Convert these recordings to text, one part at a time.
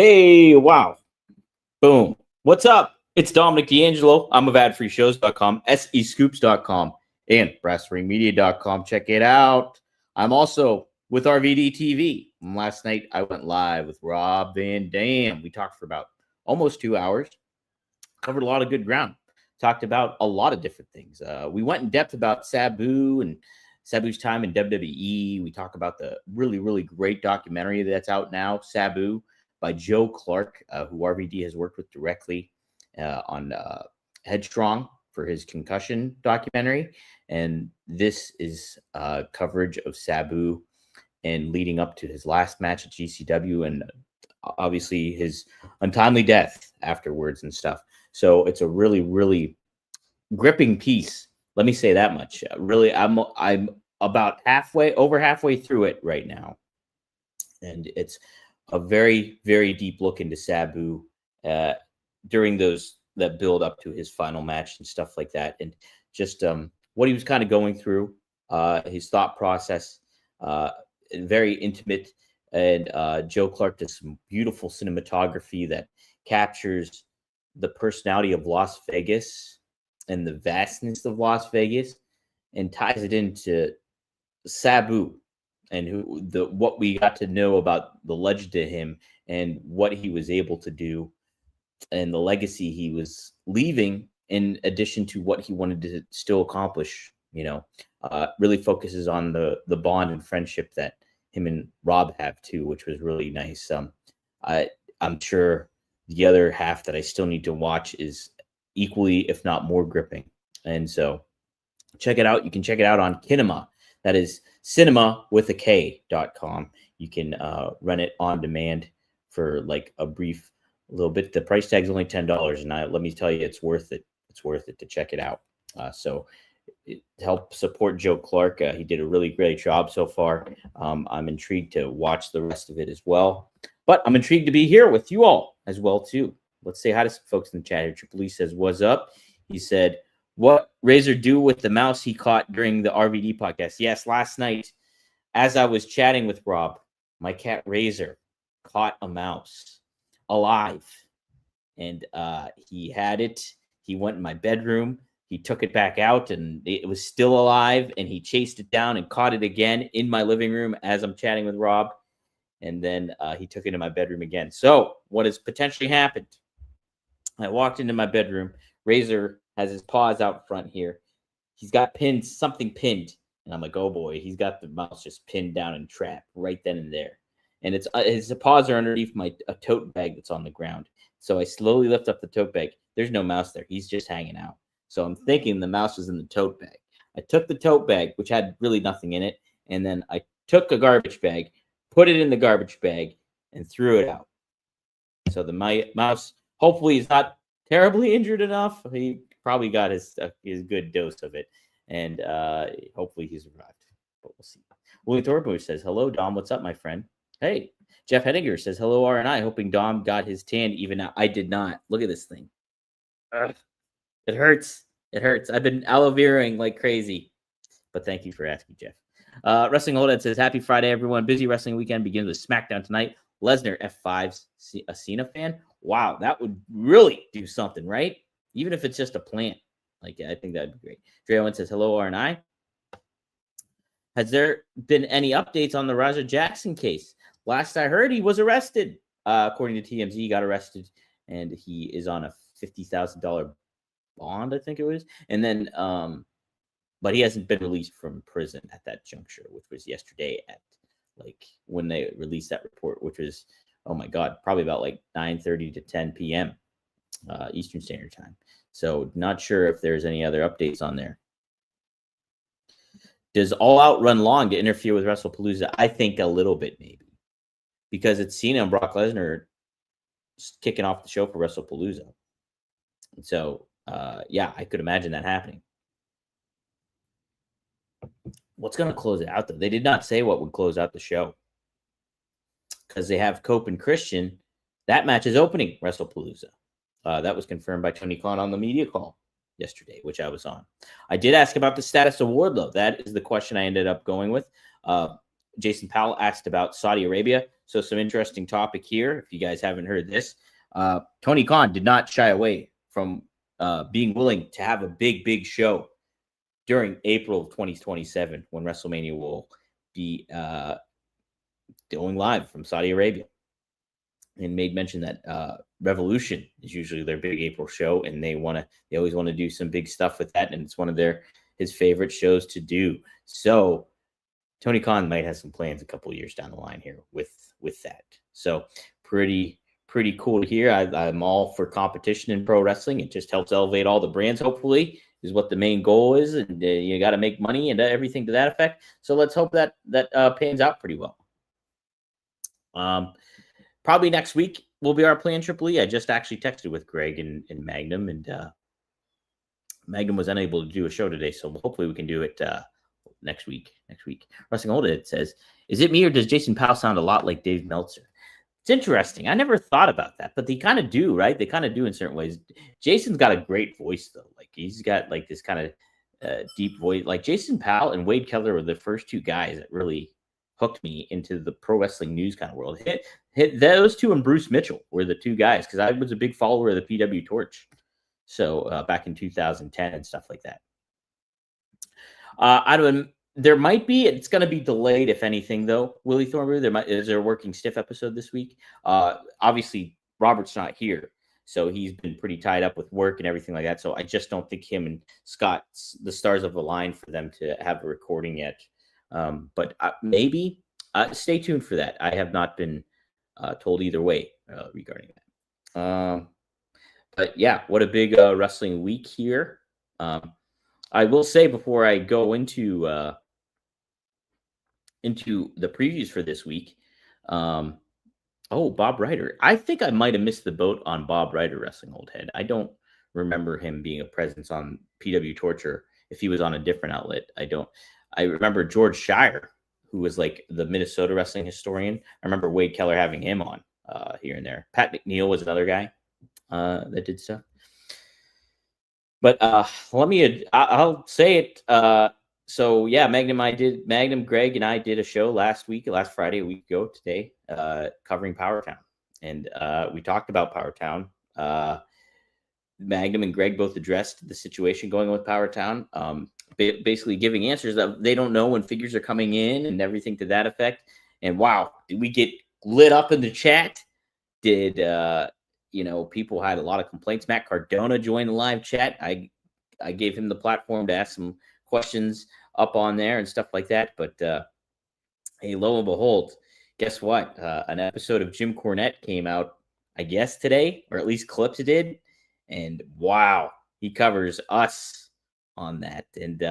Hey, wow. Boom. What's up? It's Dominic D'Angelo. I'm of adfreeshows.com, SEScoops.com, and brassringmedia.com. Check it out. I'm also with RVD TV. Last night, I went live with Rob Van Dam. We talked for about almost 2 hours, covered a lot of good ground, talked about a lot of different things. We went in depth about Sabu and Sabu's time in WWE. We talk about the really, really great documentary that's out now, Sabu, by Joe Clark, who RVD has worked with directly on Headstrong for his concussion documentary. And this is coverage of Sabu and leading up to his last match at GCW and obviously his untimely death afterwards and stuff. So it's a really, really gripping piece. Let me say that much. Really, I'm about over halfway through it right now. And it's a very, very deep look into Sabu during that build up to his final match and stuff like that. And just what he was kind of going through, his thought process, very intimate. And Joe Clark does some beautiful cinematography that captures the personality of Las Vegas and the vastness of Las Vegas and ties it into Sabu and what we got to know about the legend to him and what he was able to do and the legacy he was leaving in addition to what he wanted to still accomplish, really focuses on the bond and friendship that him and Rob have too, which was really nice. I'm sure the other half that I still need to watch is equally, if not more gripping. And so check it out. You can check it out on Kinema. That is cinema with a K.com. You can rent it on demand for like a brief little bit. The price tag is only $10. And let me tell you, it's worth it. It's worth it to check it out. So help support Joe Clark. He did a really great job so far. I'm intrigued to watch the rest of it as well. But I'm intrigued to be here with you all as well, too. Let's say hi to some folks in the chat here. Triple E says, what's up? He said, what Razor do with the mouse he caught during the RVD podcast? Yes, last night, as I was chatting with Rob, my cat Razor caught a mouse alive. And he had it. He went in my bedroom. He took it back out, and it was still alive. And he chased it down and caught it again in my living room as I'm chatting with Rob. And then he took it in my bedroom again. So what has potentially happened? I walked into my bedroom. Razor has his paws out front here. He's got something pinned. And I'm like, oh boy, he's got the mouse just pinned down and trapped right then and there. And his paws are underneath a tote bag that's on the ground. So I slowly lift up the tote bag. There's no mouse there. He's just hanging out. So I'm thinking the mouse was in the tote bag. I took the tote bag, which had really nothing in it. And then I took a garbage bag, put it in the garbage bag, and threw it out. So the mouse hopefully is not terribly injured enough. He probably got his good dose of it, and hopefully he survived. But we'll see. William Thorpe says, hello, Dom. What's up, my friend? Hey. Jeff Hedinger says, hello, R&I. Hoping Dom got his tan even out. I did not. Look at this thing. Ugh. It hurts. It hurts. I've been aloe veraing like crazy. But thank you for asking, Jeff. Wrestling Holdhead says, happy Friday, everyone. Busy wrestling weekend begins with SmackDown tonight. Lesnar, F5's a Cena fan. Wow, that would really do something, right? Even if it's just a plant. I think that'd be great. Dre Owen says, hello, R&I. Has there been any updates on the Raja Jackson case? Last I heard, he was arrested. According to TMZ, he got arrested, and he is on a $50,000 bond, I think it was. And then, but he hasn't been released from prison at that juncture, which was yesterday at when they released that report, which was, oh my God, probably about 9:30 to 10 p.m. Eastern Standard Time. So not sure if there's any other updates on there. Does All Out run long to interfere with WrestlePalooza? I think a little bit, maybe. Because it's Cena and Brock Lesnar kicking off the show for WrestlePalooza. And so, yeah, I could imagine that happening. What's going to close it out, though? They did not say what would close out the show. Because they have Cope and Christian. That match is opening WrestlePalooza. That was confirmed by Tony Khan on the media call yesterday, which I was on. I did ask about the status of Wardlow. That is the question I ended up going with. Jason Powell asked about Saudi Arabia. So some interesting topic here. If you guys haven't heard this, Tony Khan did not shy away from being willing to have a big show during April of 2027 when WrestleMania will be going live from Saudi Arabia. And made mention that Revolution is usually their big April show, and they always want to do some big stuff with that, and it's one of his favorite shows to do. So Tony Khan might have some plans a couple of years down the line here with that. So pretty cool to hear. I'm all for competition in pro wrestling. It just helps elevate all the brands, hopefully, is what the main goal is. And you got to make money and everything to that effect. So let's hope that pans out pretty well. Probably next week will be our plan, Triple E. I just actually texted with Greg and Magnum, and Magnum was unable to do a show today, so hopefully we can do it next week. Wrestling Hold It says, is it me or does Jason Powell sound a lot like Dave Meltzer? It's interesting. I never thought about that, but they kind of do, right? They kind of do in certain ways. Jason's got a great voice, though. Like, he's got like this kind of deep voice. Like, Jason Powell and Wade Keller were the first two guys that really hooked me into the pro wrestling news kind of world. Hit those two, and Bruce Mitchell were the two guys, because I was a big follower of the PW Torch. So back in 2010 and stuff like that. There might be, it's going to be delayed, if anything, though. Willie Thornberry, is there a working stiff episode this week? Obviously, Robert's not here, so he's been pretty tied up with work and everything like that. So I just don't think him and Scott, the stars of the line for them to have a recording yet. But maybe stay tuned for that. I have not been told either way regarding that. But yeah, what a big wrestling week here. I will say before I go into the previews for this week, Bob Ryder. I think I might have missed the boat on Bob Ryder wrestling Old Head. I don't remember him being a presence on PW Torture. If he was on a different outlet, I remember George Shire, who was like the Minnesota wrestling historian. I remember Wade Keller having him on here and there. Pat McNeil was another guy that did stuff. But I'll say it. So yeah, Magnum, Greg, and I did a show last Friday, a week ago today, covering Powertown. And we talked about Powertown. Magnum and Greg both addressed the situation going on with Powertown. Basically giving answers that they don't know when figures are coming in and everything to that effect. And wow, did we get lit up in the chat? Did people had a lot of complaints. Matt Cardona joined the live chat. I gave him the platform to ask some questions up on there and stuff like that. But hey, lo and behold, guess what? An episode of Jim Cornette came out, I guess today, or at least clips did. And wow, he covers us on that. And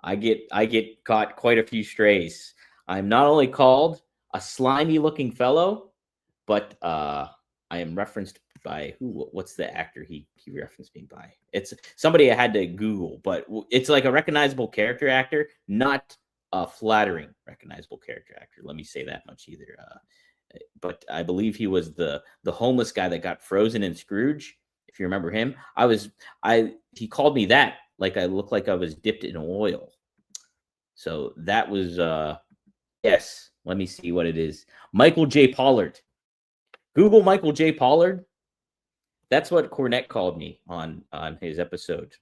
I get caught quite a few strays. I'm not only called a slimy looking fellow, but I am referenced by what's the actor he referenced me by? It's somebody I had to Google, but it's like a recognizable character actor, not a flattering recognizable character actor. Let me say that much either. But I believe he was the homeless guy that got frozen in Scrooge. If you remember him, he called me that, like I looked like I was dipped in oil. So that was yes. Let me see what it is. Michael J. Pollard. Google Michael J. Pollard. That's what Cornette called me on his episode.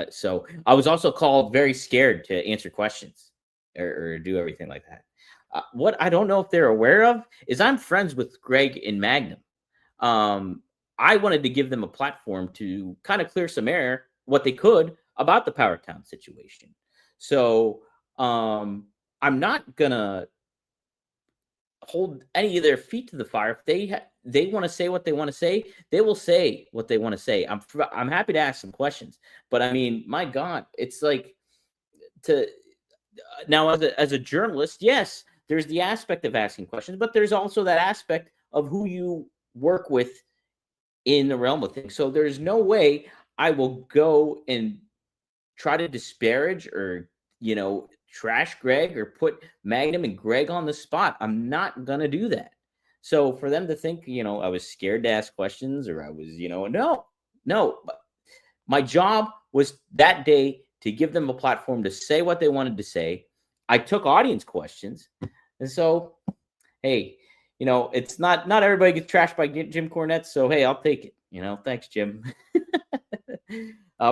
So I was also called very scared to answer questions or do everything like that. What I don't know if they're aware of is I'm friends with Greg and Magnum. I wanted to give them a platform to kind of clear some air, what they could, about the Powertown situation. So I'm not going to hold any of their feet to the fire. If they want to say what they want to say, they will say what they want to say. I'm happy to ask some questions, but I mean, my God, it's like now as a journalist, yes, there's the aspect of asking questions, but there's also that aspect of who you work with in the realm of things. So there's no way I will go and try to disparage or, trash Greg or put Magnum and Greg on the spot. I'm not going to do that. So for them to think, I was scared to ask questions or I was, no. My job was that day to give them a platform to say what they wanted to say. I took audience questions. And so hey, it's not everybody gets trashed by Jim Cornette, so hey, I'll take it. Thanks, Jim.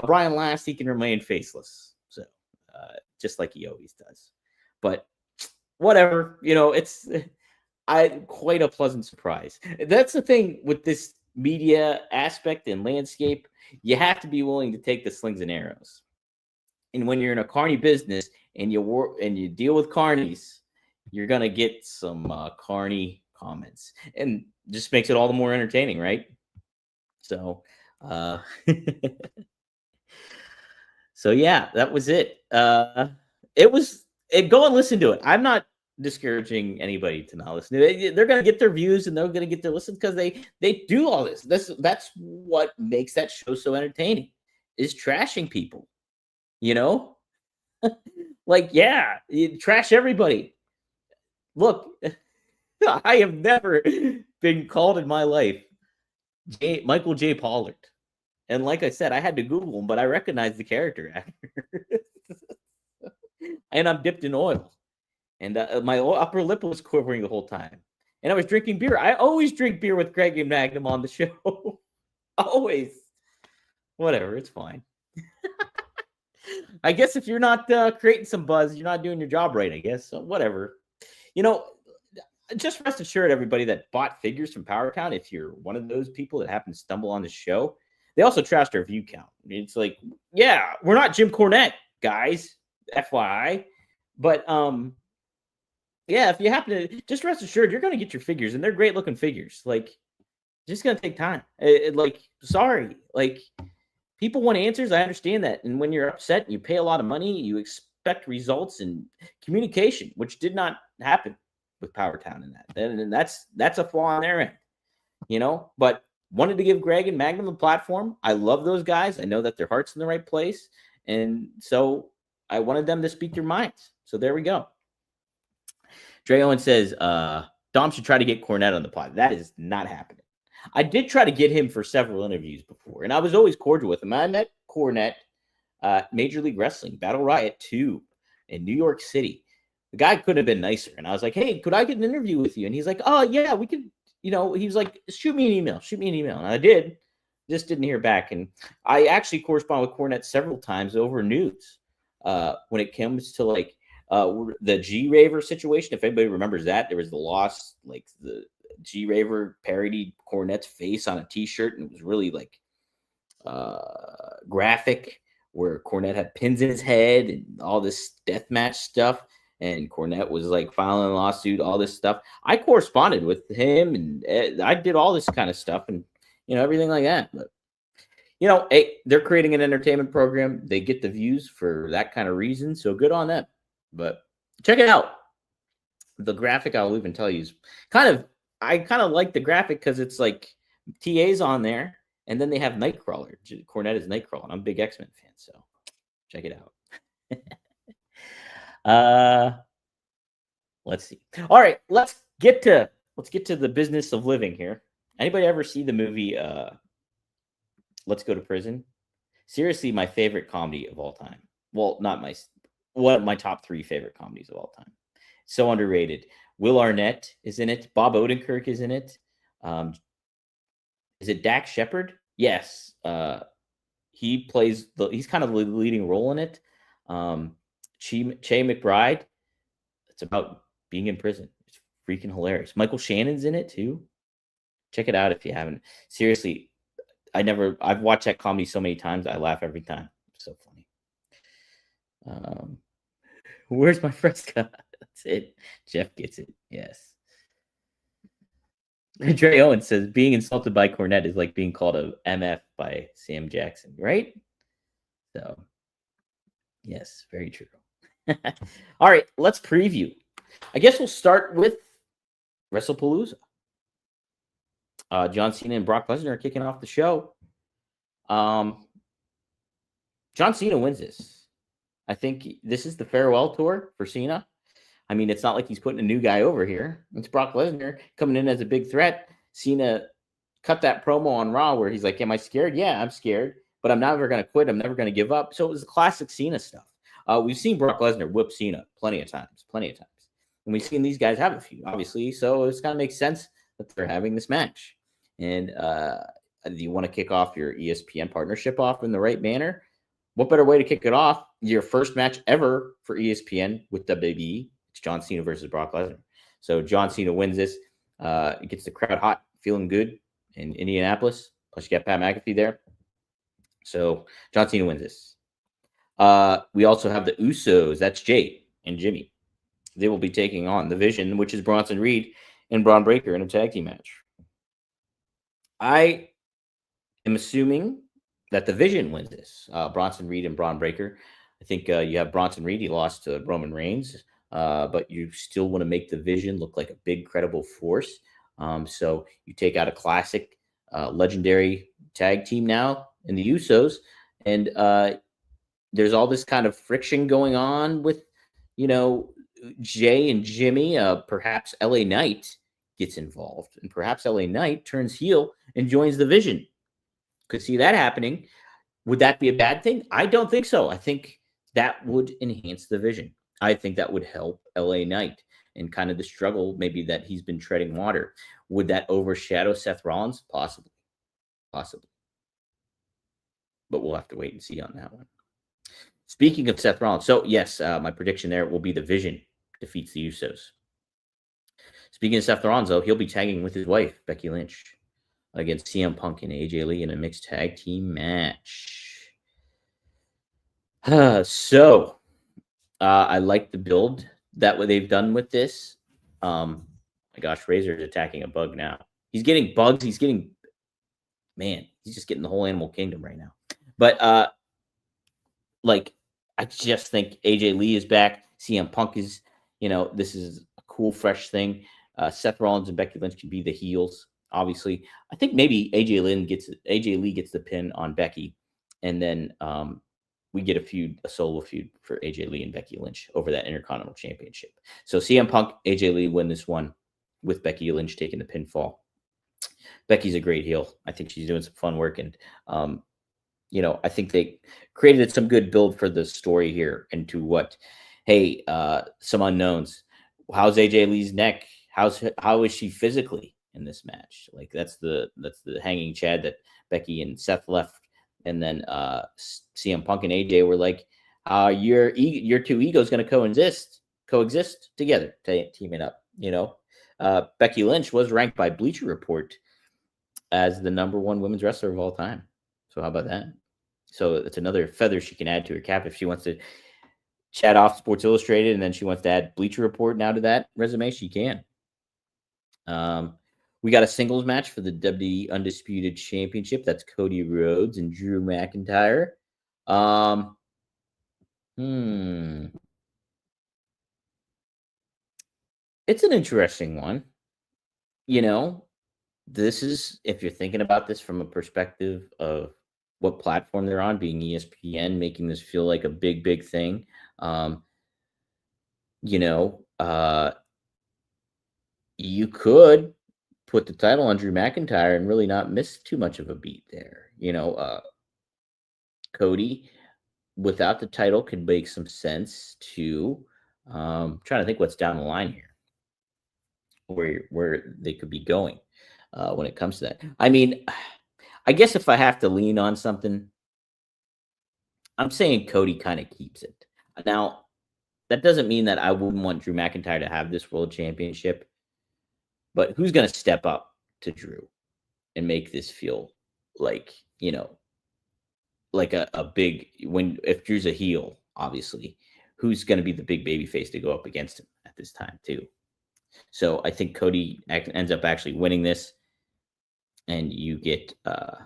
Brian Last, he can remain faceless, so just like he always does. But whatever, it's quite a pleasant surprise. That's the thing with this media aspect and landscape. You have to be willing to take the slings and arrows. And when you're in a carny business and you deal with carnies, you're gonna get some carny comments, and just makes it all the more entertaining, right? So, so yeah, that was it. Go and listen to it. I'm not discouraging anybody to not listen. They're gonna get their views and they're gonna get their listens because they do all this. That's what makes that show so entertaining, is trashing people. Like, yeah, you trash everybody. Look, I have never been called in my life Michael J. Pollard. And like I said, I had to Google him, but I recognized the character actor. And I'm dipped in oil. And my upper lip was quivering the whole time. And I was drinking beer. I always drink beer with Greg and Magnum on the show. Always. Whatever, it's fine. I guess if you're not creating some buzz, you're not doing your job right, I guess. So whatever. Just rest assured, everybody that bought figures from Powertown, if you're one of those people that happen to stumble on the show, they also trashed our view count. It's like, yeah, we're not Jim Cornette, guys, FYI. But yeah, if you happen to, just rest assured, you're going to get your figures, and they're great looking figures. Like, just going to take time. Sorry. Like, people want answers. I understand that. And when you're upset and you pay a lot of money, you expect results and communication, which did not happen with Powertown in that. And that's a flaw on their end, but wanted to give Greg and Magnum a platform. I love those guys. I know that their heart's in the right place. And so I wanted them to speak their minds. So there we go. Dre Owen says, Dom should try to get Cornette on the pod. That is not happening. I did try to get him for several interviews before, and I was always cordial with him. I met Cornette Major League Wrestling, Battle Riot 2 in New York City. The guy could have been nicer. And I was like, hey, could I get an interview with you? And he's like, oh, yeah, we could, he was like, shoot me an email. And I did. Just didn't hear back. And I actually corresponded with Cornette several times over news when it comes to like the G-Raver situation. If anybody remembers that, there was the loss, like the G-Raver parodied Cornette's face on a T-shirt, and it was really like graphic, where Cornette had pins in his head and all this deathmatch stuff. And Cornette was like filing a lawsuit, all this stuff. I corresponded with him, and I did all this kind of stuff, and everything like that. But hey, they're creating an entertainment program. They get the views for that kind of reason, so good on them. But check it out. The graphic, I'll even tell you, is I kind of like the graphic because it's like TA's on there, and then they have Nightcrawler. Cornette is Nightcrawler. I'm a big X-Men fan, so check it out. Let's see. All right, let's get to the business of living here. Anybody ever see the movie Let's Go to Prison? Seriously, my favorite comedy of all time. Well, not one of my top 3 favorite comedies of all time. So underrated. Will Arnett is in it. Bob Odenkirk is in it. Is it Dax Shepard? Yes. He plays he's kind of the leading role in it. Che McBride. It's about being in prison. It's freaking hilarious. Michael Shannon's in it too. Check it out if you haven't. Seriously, I've watched that comedy so many times. I laugh every time. It's so funny. Where's my Fresca? That's it. Jeff gets it. Yes. Dre Owen says being insulted by Cornette is like being called a MF by Sam Jackson, right? So, yes, very true. All right, let's preview. I guess we'll start with WrestlePalooza. John Cena and Brock Lesnar are kicking off the show. John Cena wins this. I think this is the farewell tour for Cena. I mean, it's not like he's putting a new guy over here. It's Brock Lesnar coming in as a big threat. Cena cut that promo on Raw where he's like, am I scared? Yeah, I'm scared, but I'm never going to quit. I'm never going to give up. So it was classic Cena stuff. We've seen Brock Lesnar whip Cena plenty of times. And we've seen these guys have a feud, obviously. So it's kind of makes sense that they're having this match. And you want to kick off your ESPN partnership off in the right manner. What better way to kick it off? Your first match ever for ESPN with WWE. It's John Cena versus Brock Lesnar. So John Cena wins this. It gets the crowd hot, feeling good in Indianapolis. Plus you got Pat McAfee there. So John Cena wins this. We also have the Usos. That's Jay and Jimmy. They will be taking on the Vision, which is Bronson Reed and Braun Breaker in a tag team match. I am assuming that the Vision wins this. Bronson Reed and Braun Breaker. I think you have Bronson Reed. He lost to Roman Reigns, but you still want to make the Vision look like a big, credible force. So you take out a classic, legendary tag team now in the Usos, and there's all this kind of friction going on with, Jay and Jimmy. Perhaps LA Knight gets involved, and perhaps LA Knight turns heel and joins the Vision. Could see that happening. Would that be a bad thing? I don't think so. I think that would enhance the Vision. I think that would help LA Knight and kind of the struggle maybe that he's been treading water. Would that overshadow Seth Rollins? Possibly. But we'll have to wait and see on that one. Speaking of Seth Rollins, so yes, my prediction there will be the Vision defeats the Usos. Speaking of Seth Rollins, though, he'll be tagging with his wife, Becky Lynch, against CM Punk and AJ Lee in a mixed tag team match. So I like the build that what they've done with this. My gosh, Razor's attacking a bug now. He's getting bugs. He's just getting the whole animal kingdom right now. But I just think AJ Lee is back. CM Punk is, this is a cool, fresh thing. Seth Rollins and Becky Lynch can be the heels. Obviously, I think maybe AJ Lee gets the pin on Becky, and then we get a solo feud for AJ Lee and Becky Lynch over that Intercontinental Championship. So CM Punk, AJ Lee win this one with Becky Lynch taking the pinfall. Becky's a great heel. I think she's doing some fun work, and I think they created some good build for the story here into what, hey, some unknowns. How's AJ Lee's neck? How is she physically in this match? Like that's the hanging chad that Becky and Seth left, and then CM Punk and AJ were like, your two egos going to coexist together, teaming up. Becky Lynch was ranked by Bleacher Report as the number 1 women's wrestler of all time. So how about that? So it's another feather she can add to her cap if she wants to chat off Sports Illustrated and then she wants to add Bleacher Report now to that resume, she can. We got a singles match for the WWE Undisputed Championship. That's Cody Rhodes and Drew McIntyre. It's an interesting one. This is, if you're thinking about this from a perspective of what platform they're on, being ESPN, making this feel like a big, big thing. You could put the title on Drew McIntyre and really not miss too much of a beat there. Cody, without the title, could make some sense too. Trying to think what's down the line here, where they could be going when it comes to that. I mean, I guess if I have to lean on something, I'm saying Cody kind of keeps it. Now, that doesn't mean that I wouldn't want Drew McIntyre to have this world championship, but who's going to step up to Drew and make this feel like, like a big, if Drew's a heel, obviously, who's going to be the big baby face to go up against him at this time too? So I think Cody ends up actually winning this, and you get that,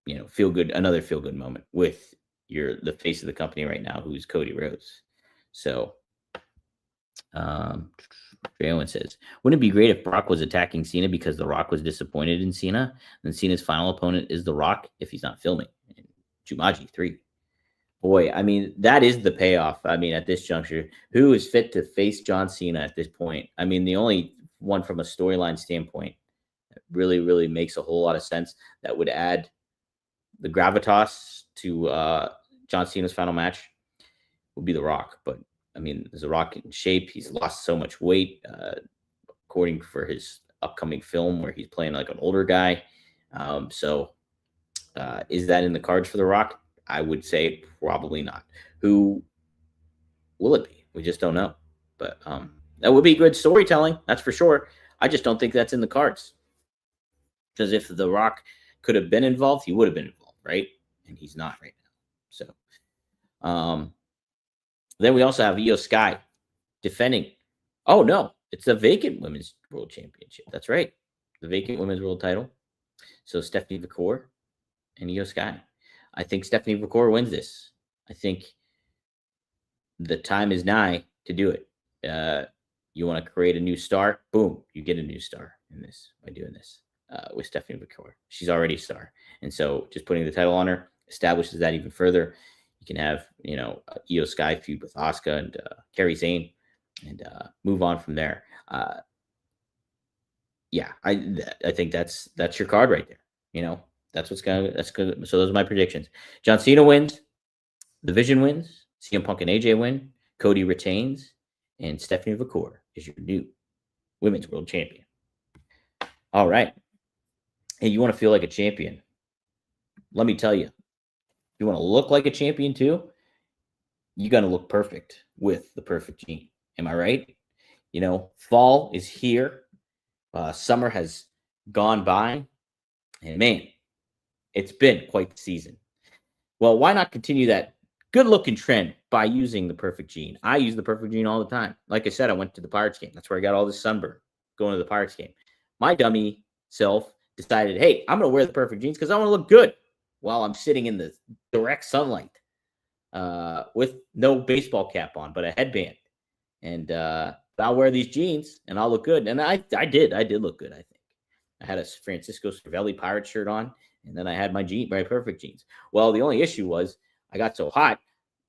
another feel good moment with the face of the company right now, who's Cody Rhodes. So, Owen says, wouldn't it be great if Brock was attacking Cena because The Rock was disappointed in Cena, and Cena's final opponent is The Rock if he's not filming in Jumanji 3? Boy, I mean, that is the payoff. I mean, at this juncture, who is fit to face John Cena at this point? I mean, the only one from a storyline standpoint that really, really makes a whole lot of sense that would add the gravitas to John Cena's final match would be The Rock. But I mean, is The Rock in shape? He's lost so much weight, according for his upcoming film where he's playing like an older guy. Is that in the cards for The Rock? I would say probably not. Who will it be? We just don't know. But that would be good storytelling, that's for sure. I just don't think that's in the cards. Because if The Rock could have been involved, he would have been involved, right? And he's not right now. So, then we also have Io Sky defending. Oh no, it's the vacant women's world championship. That's right, the vacant women's world title. So Stephanie Vacour and Io Sky. I think Stephanie Vacour wins this. I think the time is nigh to do it. You want to create a new star? Boom, you get a new star in this by doing this with Stephanie Vacour. She's already a star, and so just putting the title on her establishes that even further. You can have Io Sky feud with Asuka and Kairi Sane, and move on from there. Yeah, I think that's your card right there. That's good. So those are my predictions. John Cena wins. The Vision wins. CM Punk and AJ win. Cody retains. And Stephanie Vacour is your new women's world champion. All right. Hey, you want to feel like a champion? Let me tell you. You want to look like a champion too? You got to look perfect with the perfect gene. Am I right? Fall is here. Summer has gone by. And man, it's been quite the season. Well, why not continue that good-looking trend by using the perfect gene? I use the perfect gene all the time. Like I said, I went to the Pirates game. That's where I got all this sunburn, going to the Pirates game. My dummy self decided, hey, I'm going to wear the perfect jeans because I want to look good while I'm sitting in the direct sunlight with no baseball cap on, but a headband. And I'll wear these jeans and I'll look good. And I did look good, I think. I had a Francisco Cervelli Pirate shirt on, and then I had my perfect jeans. Well, the only issue was I got so hot,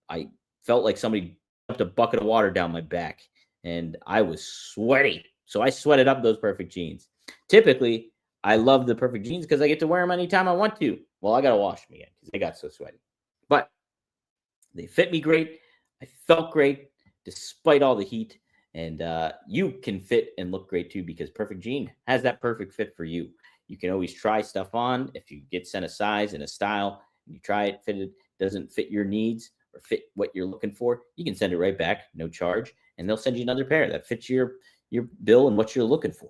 I felt like somebody dumped a bucket of water down my back, and I was sweaty. So I sweated up those perfect jeans. Typically, I love the perfect jeans because I get to wear them anytime I want to. Well, I got to wash them again because they got so sweaty. But they fit me great. I felt great despite all the heat. And you can fit and look great too because Perfect Jean has that perfect fit for you. You can always try stuff on. If you get sent a size and a style, and you try it, doesn't fit your needs or fit what you're looking for, you can send it right back, no charge, and they'll send you another pair that fits your bill and what you're looking for.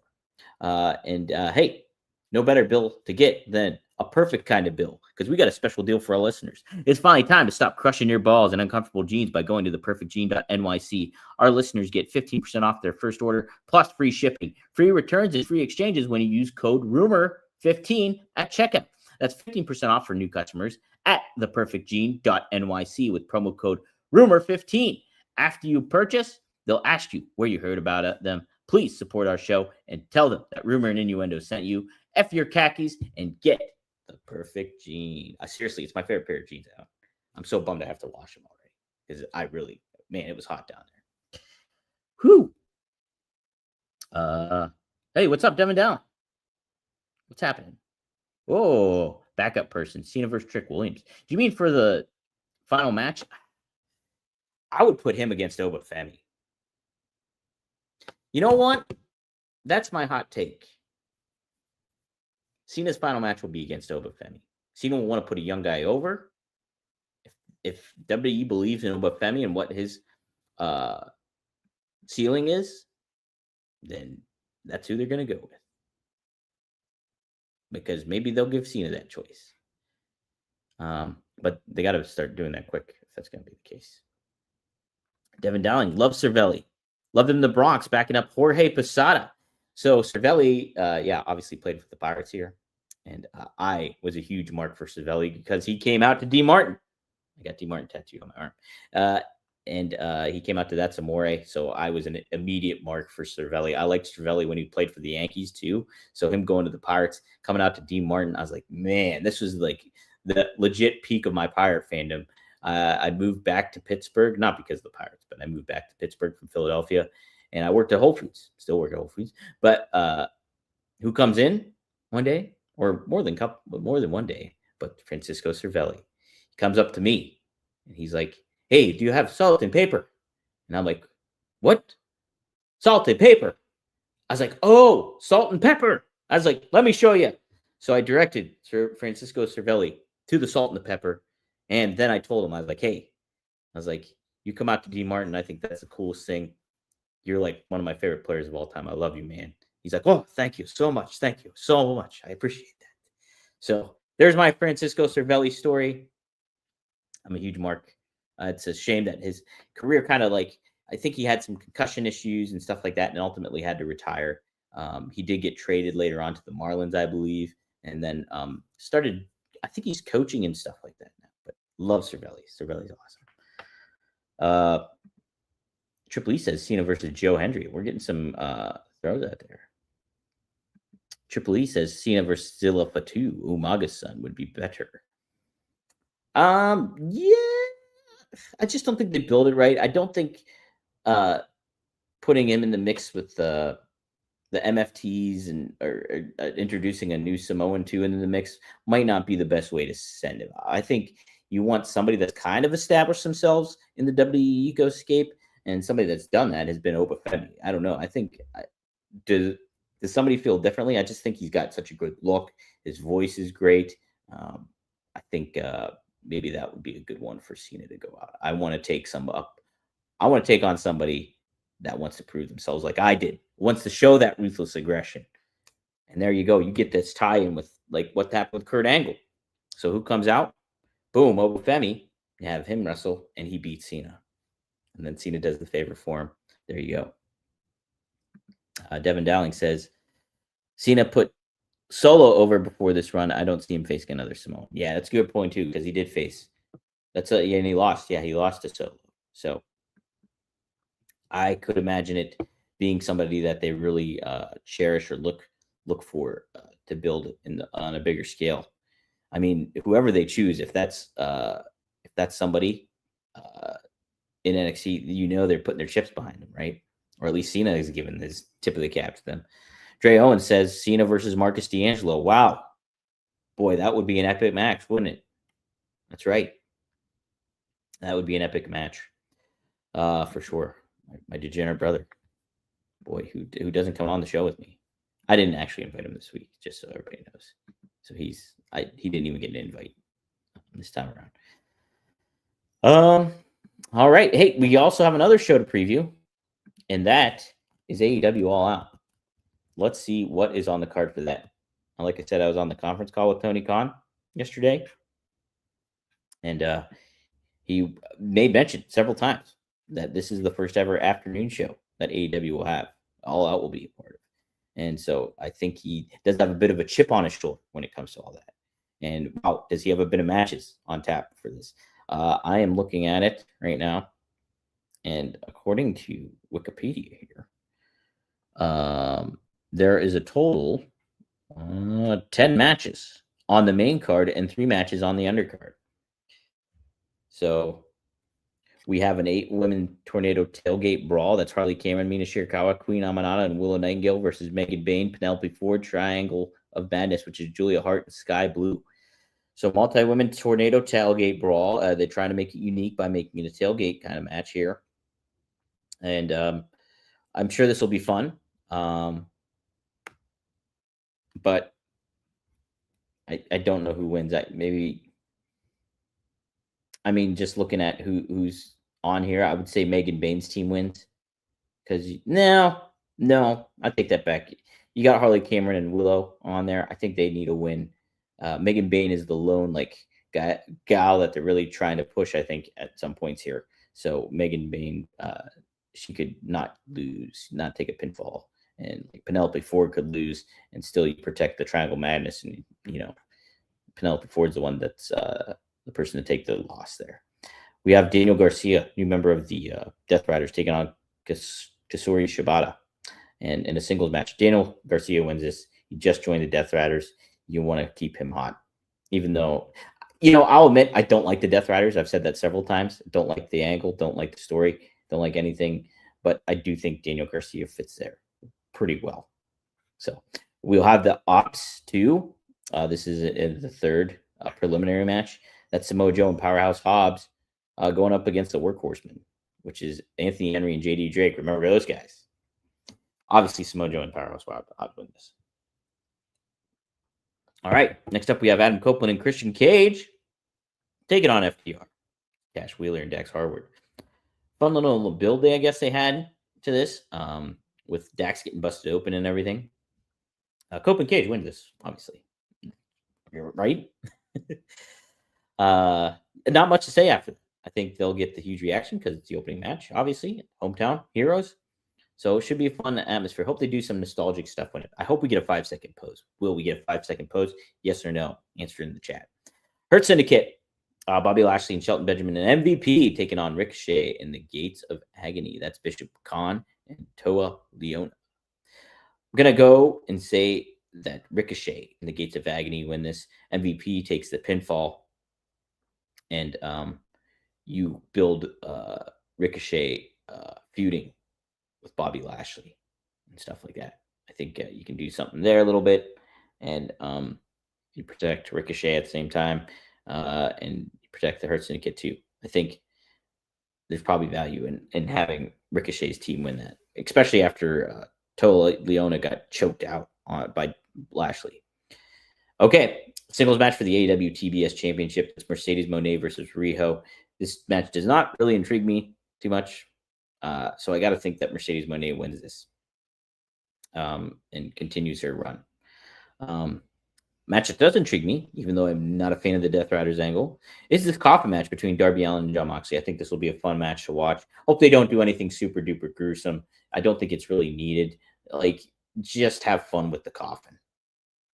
Hey, no better bill to get than a perfect kind of bill, because we got a special deal for our listeners. It's finally time to stop crushing your balls in uncomfortable jeans by going to theperfectjean.nyc. Our listeners get 15% off their first order, plus free shipping, free returns, and free exchanges when you use code RUMOR15 at checkout. That's 15% off for new customers at theperfectjean.nyc with promo code RUMOR15. After you purchase, they'll ask you where you heard about them. Please support our show and tell them that Rumor and Innuendo sent you. F your khakis and get the perfect jean. Seriously, it's my favorite pair of jeans out. I'm so bummed I have to wash them already because it was hot down there. Whew. Hey, what's up, Devin Down? What's happening? Oh, backup person, Cena versus Trick Williams. Do you mean for the final match? I would put him against Oba Femi. You know what? That's my hot take. Cena's final match will be against Oba Femi. Cena will want to put a young guy over. If WWE believes in Oba Femi and what his ceiling is, then that's who they're going to go with. Because maybe they'll give Cena that choice. But they got to start doing that quick if that's going to be the case. Devin Dowling loves Cervelli. Loved him in the Bronx, backing up Jorge Posada. So Cervelli, obviously played for the Pirates here. And I was a huge mark for Cervelli because he came out to D. Martin. I got D. Martin tattooed on my arm. And he came out to That's Amore. So I was an immediate mark for Cervelli. I liked Cervelli when he played for the Yankees too. So him going to the Pirates, coming out to D. Martin, I was like, man, this was like the legit peak of my Pirate fandom. I moved back to Pittsburgh, not because of the Pirates, but I moved back to Pittsburgh from Philadelphia. And I worked at Whole Foods, still work at Whole Foods. But who comes in one day, or more than one day, but Francisco Cervelli. He comes up to me, and he's like, hey, do you have salt and paper? And I'm like, what? Salt and pepper. I was like, oh, salt and pepper. I was like, let me show you. So I directed Sir Francisco Cervelli to the salt and the pepper. And then I told him, I was like, hey, I was like, you come out to D Martin. I think that's the coolest thing. You're like one of my favorite players of all time. I love you, man. He's like, oh, thank you so much. Thank you so much. I appreciate that. So there's my Francisco Cervelli story. I'm a huge Mark. It's a shame that his career kind of like, I think he had some concussion issues and stuff like that, and ultimately had to retire. He did get traded later on to the Marlins, I believe, and then started. I think he's coaching and stuff like that now. But love Cervelli. Cervelli's awesome. Triple E says Cena versus Joe Hendry. We're getting some throws out there. Triple E says Cena versus Zilla Fatu. Umaga's son would be better. Yeah. I just don't think they build it right. I don't think putting him in the mix with the MFTs and or introducing a new Samoan too into the mix might not be the best way to send him. I think you want somebody that's kind of established themselves in the WWE ecoscape, and somebody that's done that has been Oba Femi. I don't know. I think does somebody feel differently? I just think he's got such a good look. His voice is great. I think maybe that would be a good one for Cena to go out. I want to take I want to take on somebody that wants to prove themselves like I did, wants to show that ruthless aggression. And there you go. You get this tie in with like what happened with Kurt Angle. So who comes out? Boom, Oba Femi. You have him wrestle, and he beats Cena. And then Cena does the favor for him. There you go. Devin Dowling says, Cena put Solo over before this run. I don't see him facing another Samoan. Yeah, that's a good point too, because he did face. And he lost. Yeah, he lost to Solo. So I could imagine it being somebody that they really cherish or look for to build on a bigger scale. I mean, whoever they choose, if that's somebody in NXT, they're putting their chips behind them, right? Or at least Cena is giving his tip of the cap to them. Dre Owens says Cena versus Marcus D'Angelo. Wow. Boy, that would be an epic match, wouldn't it? That's right. That would be an epic match. For sure. My degenerate brother. Boy, who doesn't come on the show with me. I didn't actually invite him this week, just so everybody knows. So he didn't even get an invite this time around. All right. Hey, we also have another show to preview, and that is AEW All Out. Let's see what is on the card for that. Like I said, I was on the conference call with Tony Khan yesterday, and he made mention several times that this is the first ever afternoon show that AEW will have. All Out will be a part of. And so I think he does have a bit of a chip on his shoulder when it comes to all that. And wow, does he have a bit of matches on tap for this? I am looking at it right now. And according to Wikipedia here, there is a total 10 matches on the main card and 3 matches on the undercard. So we have an 8-women tornado tailgate brawl. That's Harley Cameron, Mina Shirakawa, Queen Amanada, and Willow Nightingale versus Megan Bayne, Penelope Ford, Triangle of Madness, which is Julia Hart and Sky Blue. So multi-women tornado tailgate brawl. They're trying to make it unique by making it a tailgate kind of match here. And I'm sure this will be fun. But I don't know who wins. Just looking at who's on here, I would say Megan Bayne's team wins. Because no, I take that back. You got Harley Cameron and Willow on there. I think they need a win. Megan Bayne is the lone gal that they're really trying to push, I think, at some points here. So Megan Bayne, she could not lose, not take a pinfall, and Penelope Ford could lose and still protect the Triangle Madness. And Penelope Ford's the one that's the person to take the loss there. We have Daniel Garcia, new member of the Death Riders, taking on Katsuyori Shibata, and in a singles match, Daniel Garcia wins this. He just joined the Death Riders. You want to keep him hot, even though, I'll admit I don't like the Death Riders. I've said that several times. Don't like the angle, don't like the story, don't like anything. But I do think Daniel Garcia fits there pretty well. So we'll have the Ops 2. This is the third preliminary match. That's Samoa Joe and Powerhouse Hobbs going up against the Workhorsemen. which is Anthony Henry and JD Drake. Remember those guys? Obviously, Samoa Joe and Powerhouse I'd win this. All right. Next up, we have Adam Copeland and Christian Cage taking on FTR. Cash Wheeler and Dax Harwood. Fun little build I guess they had to this, with Dax getting busted open and everything. Copeland Cage wins this, obviously. You're right. Not much to say after that. I think they'll get the huge reaction because it's the opening match, obviously. Hometown heroes. So it should be a fun atmosphere. Hope they do some nostalgic stuff with it. I hope we get a 5-second pose. Will we get a 5-second pose? Yes or no? Answer in the chat. Hurt Syndicate. Bobby Lashley and Shelton Benjamin and MVP taking on Ricochet in the Gates of Agony. That's Bishop Khan and Toa Leona. I'm going to go and say that Ricochet in the Gates of Agony win this. MVP takes the pinfall. And you build Ricochet feuding with Bobby Lashley and stuff like that. I think you can do something there a little bit. And you protect Ricochet at the same time. And protect the Hurt Syndicate too. I think there's probably value in having Ricochet's team win that, especially after Toa Leona got choked out by Lashley. Okay, singles match for the AEW TBS Championship. It's Mercedes Moné versus Riho. This match does not really intrigue me too much, so I got to think that Mercedes Moné wins this and continues her run. Match that does intrigue me, even though I'm not a fan of the Death Riders angle, is this coffin match between Darby Allin and Jon Moxley. I think this will be a fun match to watch. Hope they don't do anything super duper gruesome. I don't think it's really needed. Like, just have fun with the coffin.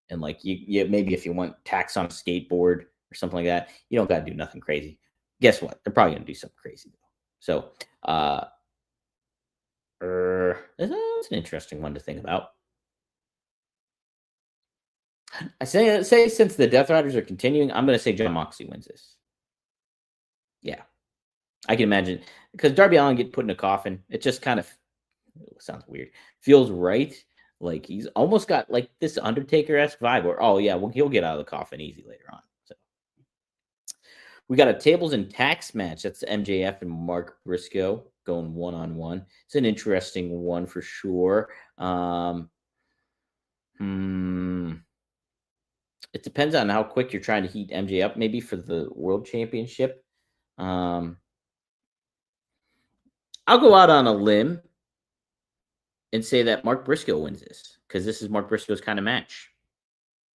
And like you maybe if you want tax on a skateboard or something like that, you don't got to do nothing crazy. Guess what? They're probably going to do something crazy. So that's an interesting one to think about. I say since the Death Riders are continuing, I'm going to say Jon Moxley wins this. Yeah. I can imagine. Because Darby Allin get put in a coffin, it just kind of sounds weird. Feels right. Like he's almost got like this Undertaker-esque vibe where, oh yeah, well, he'll get out of the coffin easy later on. So we got a tables and tax match. That's MJF and Mark Briscoe going one-on-one. It's an interesting one for sure. It depends on how quick you're trying to heat MJ up, maybe for the World Championship. I'll go out on a limb and say that Mark Briscoe wins this because this is Mark Briscoe's kind of match.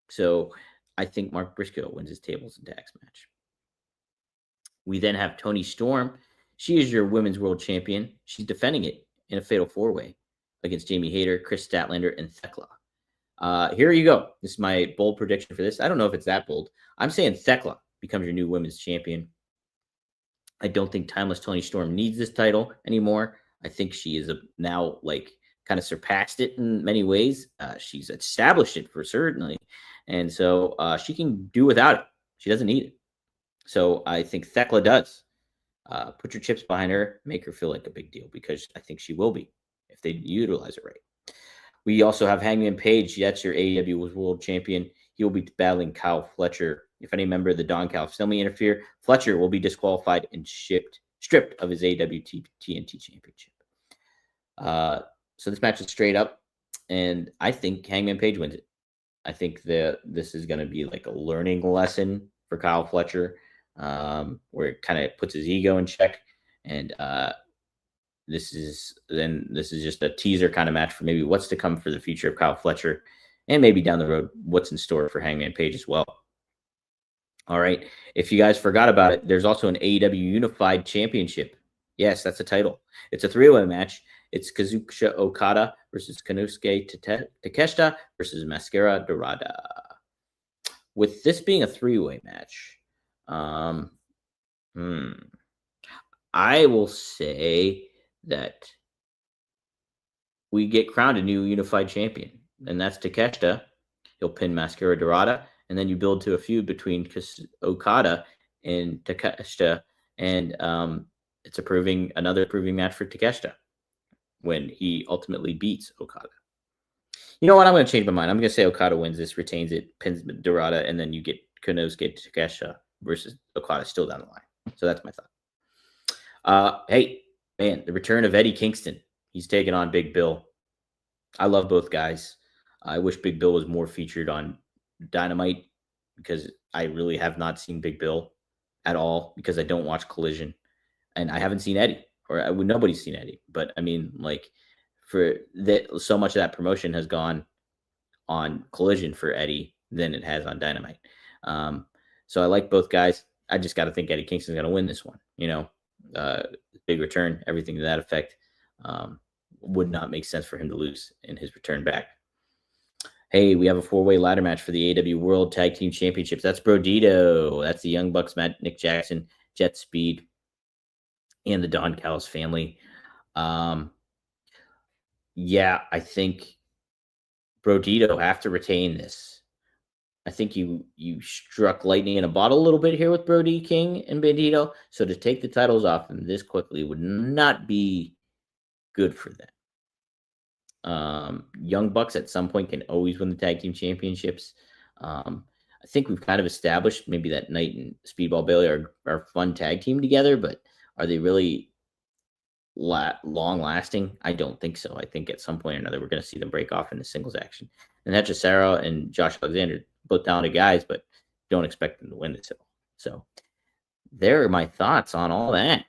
So I think Mark Briscoe wins his tables and tax match. We then have Toni Storm. She is your women's world champion. She's defending it in a fatal 4-way against Jamie Hayter, Chris Statlander, and Thekla. Here you go. This is my bold prediction for this. I don't know if it's that bold. I'm saying Thekla becomes your new women's champion. I don't think Timeless Toni Storm needs this title anymore. I think she is now like kind of surpassed it in many ways. She's established it for certainly. And so she can do without it. She doesn't need it. So I think Thekla does. Put your chips behind her, make her feel like a big deal because I think she will be if they utilize it right. We also have Hangman Page. That's your AEW world champion. He will be battling Kyle Fletcher. If any member of the Don Callis-Finley interfere, Fletcher will be disqualified and stripped of his AEW TNT championship. So this match is straight up, and I think Hangman Page wins it. I think this is going to be like a learning lesson for Kyle Fletcher, where it kind of puts his ego in check, and this is just a teaser kind of match for maybe what's to come for the future of Kyle Fletcher, and maybe down the road what's in store for Hangman Page as well. All right. If you guys forgot about it, there's also an AEW Unified Championship. Yes, that's a title. It's a 3-way match. It's Kazuchika Okada versus Konosuke Takeshita versus Mascara Dorada. With this being a 3-way match, I will say that we get crowned a new unified champion, and that's Takeshita. He'll pin Mascara Dorada, and then you build to a feud between Okada and Takeshita, and it's another proving match for Takeshita when he ultimately beats Okada. You know what? I'm going to change my mind. I'm going to say Okada wins this, retains it, pins Dorada, and then you get Konosuke Takeshita versus Okada still down the line. So that's my thought. Hey, Man, the return of Eddie Kingston. He's taking on Big Bill. I love both guys. I wish Big Bill was more featured on Dynamite because I really have not seen Big Bill at all because I don't watch Collision, and I haven't seen Eddie, or nobody's seen Eddie. But I mean, like, for that, so much of that promotion has gone on Collision for Eddie than it has on Dynamite. So I like both guys. I just got to think Eddie Kingston's going to win this one. Big return, everything to that effect. Would not make sense for him to lose in his return back. Hey, we have a 4-way ladder match for the AEW World Tag Team Championships. That's Brodito. That's the Young Bucks, Nick Jackson, Jet Speed, and the Don Callis family. Yeah, I think Brodito have to retain this. I think you struck lightning in a bottle a little bit here with Brody King and Bandito. So to take the titles off them this quickly would not be good for them. Young Bucks at some point can always win the tag team championships. I think we've kind of established maybe that Knight and Speedball Bailey are a fun tag team together, but are they really long lasting? I don't think so. I think at some point or another we're going to see them break off in the singles action. And that's just Sarah and Josh Alexander, both talented guys, but don't expect them to win this at all. So there are my thoughts on all that.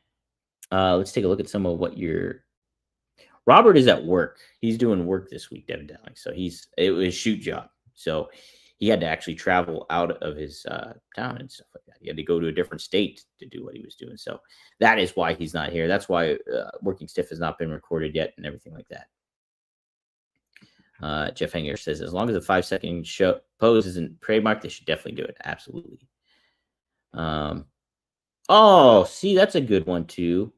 Let's take a look at some of what Robert is at work. He's doing work this week, Devin Dowling. So it was a shoot job. So he had to actually travel out of his town and stuff like that. He had to go to a different state to do what he was doing. So that is why he's not here. That's why Working Stiff has not been recorded yet and everything like that. Jeff Hanger says, as long as the 5-second pose isn't trademarked, they should definitely do it. Absolutely. See, that's a good one too.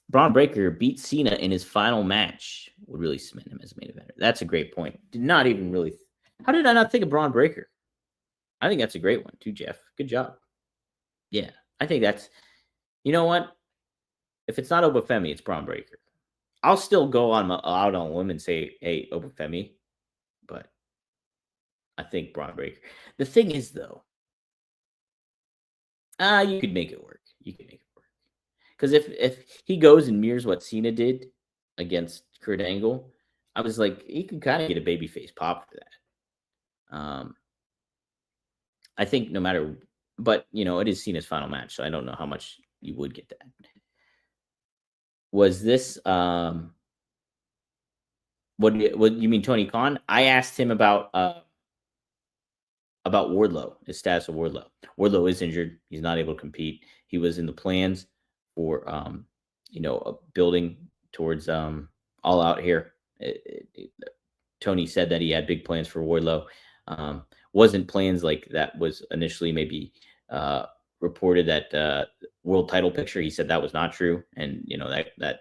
Braun Breaker beat Cena in his final match. Would really cement him as a main eventer. That's a great point. Did not even really. How did I not think of Braun Breaker? I think that's a great one too, Jeff. Good job. Yeah, I think that's. You know what? If it's not Obafemi, it's Braun Breaker. I'll still go out on a limb and say, hey, Obafemi, but I think Braun Breaker. The thing is, though, you could make it work. You could make it work. Because if he goes and mirrors what Cena did against Kurt Angle, I was like, he could kind of get a babyface pop for that. I think no matter, but it is Cena's final match, so I don't know how much you would get that. Was this what you mean, Tony Khan? I asked him about Wardlow, his status of Wardlow. Wardlow is injured; he's not able to compete. He was in the plans for building towards All Out here. Tony said that he had big plans for Wardlow. Wasn't plans like that was initially maybe reported that world title picture. He said that was not true, and that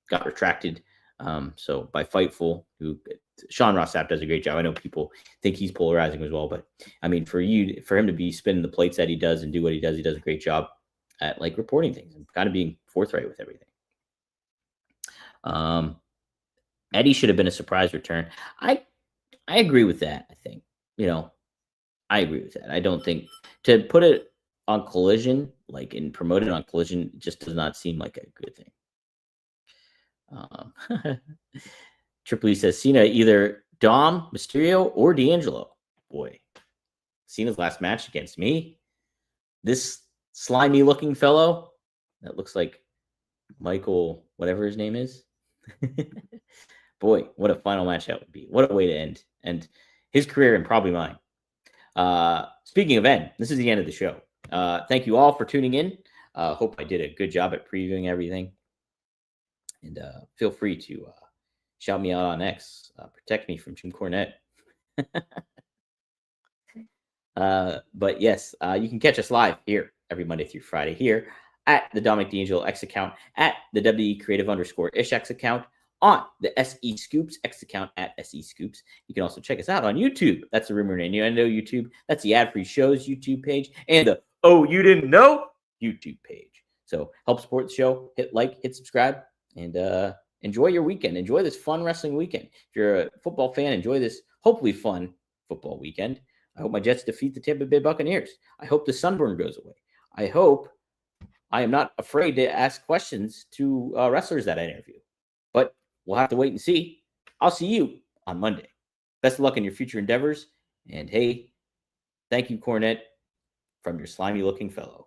got retracted. So by Fightful, who Sean Ross Sapp does a great job. I know people think he's polarizing as well, but I mean, for him to be spinning the plates that he does and do what he does a great job at like reporting things and kind of being forthright with everything. Eddie should have been a surprise return. I agree with that. I think I agree with that. I don't think to put it on Collision, like and promote it on Collision, just does not seem like a good thing. Triple E says Cena either Dom, Mysterio, or D'Angelo. Boy, Cena's last match against me. This slimy looking fellow that looks like Michael, whatever his name is. Boy, what a final match that would be. What a way to end his career and probably mine. Speaking of end, this is the end of the show. Thank you all for tuning in. Hope I did a good job at previewing everything. And feel free to shout me out on X. Protect me from Jim Cornette. But yes, you can catch us live here every Monday through Friday here at the Dominic D'Angelo X account, at the WE Creative _ish X account, on the SE Scoops X account at SE Scoops. You can also check us out on YouTube. That's the Rumor and Innuendo YouTube. That's the Ad Free Shows YouTube page and the Oh You Didn't Know YouTube page. So help support the show. Hit like, hit subscribe, and enjoy your weekend. Enjoy this fun wrestling weekend. If you're a football fan, enjoy this hopefully fun football weekend. I hope my Jets defeat the Tampa Bay Buccaneers. I hope the sunburn goes away. I hope I am not afraid to ask questions to wrestlers that I interview. But we'll have to wait and see. I'll see you on Monday. Best of luck in your future endeavors. And hey, thank you, Cornette, from your slimy looking fellow.